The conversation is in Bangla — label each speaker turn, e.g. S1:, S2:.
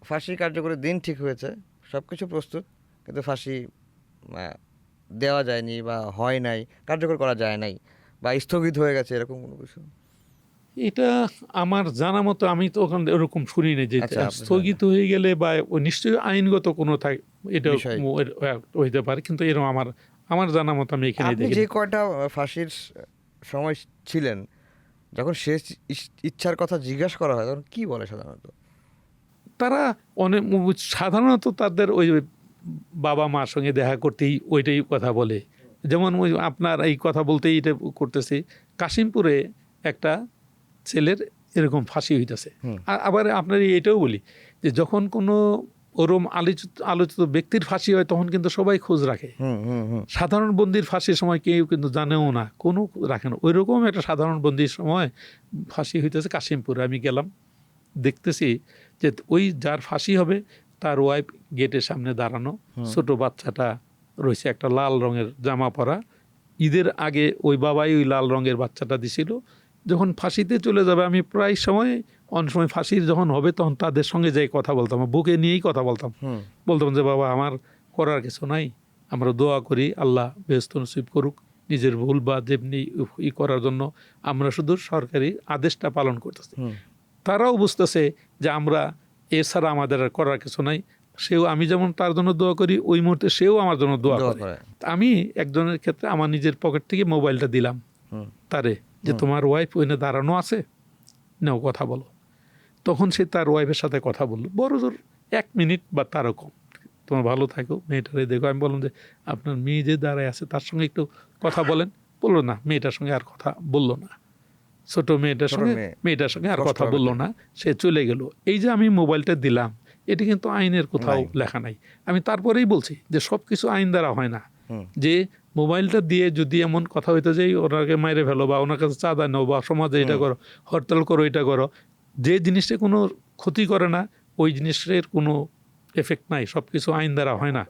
S1: ফাঁসি কার্যকরের দিন ঠিক হয়েছে, সব কিছু প্রস্তুত, কিন্তু ফাঁসি দেওয়া যায়নি বা হয় নাই, কার্যকর করা যায় নাই বা স্থগিত হয়ে গেছে, এরকম কোনো কিছু?
S2: এটা আমার জানা মতো আমি তো ওখানে এরকম শুনি না যে
S1: আচ্ছা, আপনি জানেন
S2: স্থগিত হয়ে গেলে বা নিশ্চয়ই আইনগত কোনো এটা
S1: বিষয়।
S2: হইতে পারে, কিন্তু এরকম আমার আমার জানা মতো আমি এখানে
S1: আপনি যে
S2: দেখিনি।
S1: কয়টা ফাঁসির সময় ছিলেন, যখন শেষ ইচ্ছার কথা জিজ্ঞাসা করা হয় তখন কি বলে সাধারণত?
S2: তারা অনেক সাধারণত তাদের ওই বাবা মার সঙ্গে দেখা করতেই ওইটাই কথা বলে। যেমন ওই আপনার এই কথা বলতেই এটা করতেছি, কাশিমপুরে একটা ছেলের এরকম ফাঁসি হইতেছে।
S1: হুম
S2: আবার আপনার এটাও বলি যে যখন কোনো ওরম আলোচিত আলোচিত ব্যক্তির ফাঁসি হয় তখন কিন্তু সবাই খোঁজ রাখে।
S1: হুম হুম হুম
S2: সাধারণ বন্দির ফাঁসির সময় কেউ কিন্তু জানেও না, কোনো রাখে না। ওই রকম একটা সাধারণ বন্দির সময় ফাঁসি হইতেছে কাশিমপুরে। আমি গেলাম, দেখতেছি যে ওই যার ফাঁসি হবে তার ওয়াইফ গেটের সামনে দাঁড়ানো, ছোট বাচ্চাটা রয়েছে একটা লাল রঙের জামা পরা। ঈদের আগে ওই বাবাই ওই লাল রঙের বাচ্চাটা দিছিল। যখন ফাঁসিতে চলে যাবে আমি প্রায় সময় অনেক সময় ফাঁসির যখন হবে তখন তাদের সঙ্গে যাই কথা বলতাম, বুকে নিয়েই কথা বলতাম।
S1: হুম
S2: বলতাম যে বাবা আমার করার কিছু নাই, আমরা দোয়া করি আল্লাহ বেহেশত নসিব করুক, নিজের ভুল বা যেমনি ই করার জন্য আমরা শুধু সরকারি আদেশটা পালন করতেছি।
S1: হুম
S2: তারাও বুঝতেছে যে আমরা এছাড়া আমাদের আর করার কিছু নাই। সেও, আমি যেমন তার জন্য দোয়া করি ওই মুহূর্তে সেও আমার জন্য দোয়া
S1: দোয়া
S2: করে।
S1: করে।
S2: আমি একজনের ক্ষেত্রে আমার নিজের পকেট থেকে মোবাইলটা দিলাম
S1: হুম
S2: তারে, যে তোমার ওয়াইফ ওইখানে দাঁড়ানো আছে, নাও কথা বলো। তখন সে তার ওয়াইফের সাথে কথা বললো, বড় জোর 1 মিনিট বা তারও কম। তোমার ভালো থাকো, মেয়েটারে দেখো। আমি বললাম যে আপনার মেয়ে যে দাঁড়ায় আছে তার সঙ্গে একটু কথা বলেন। বললো না, মেয়েটার সঙ্গে আর কথা বললো না। ছোট মেয়েটার
S1: ছোট
S2: সঙ্গে
S1: মেয়ে
S2: মেয়েটার সঙ্গে আর কথা
S1: স্পষ্টভাবে
S2: বললো না, সে চলে গেল। এই যে আমি মোবাইলটা দিলাম, এটা কিন্তু আইনের কোথাও
S1: নাই।
S2: লেখা নাই। আমি তারপরেই বলছি যে সব কিছু আইন দ্বারা হয় না।
S1: হুম
S2: যে মোবাইলটা দিয়ে যদি এমন কথা হইতে যাই ওনাকে মাইরে ফেলো বা ওনার কাছে চাঁদা নেও বা সমাজে এটা করো, হরতাল করো, এটা করো, যে জিনিসটা কোনো ক্ষতি করে না ওই জিনিসের কোনো এফেক্ট নাই। সব কিছু আইন দ্বারা হয় না।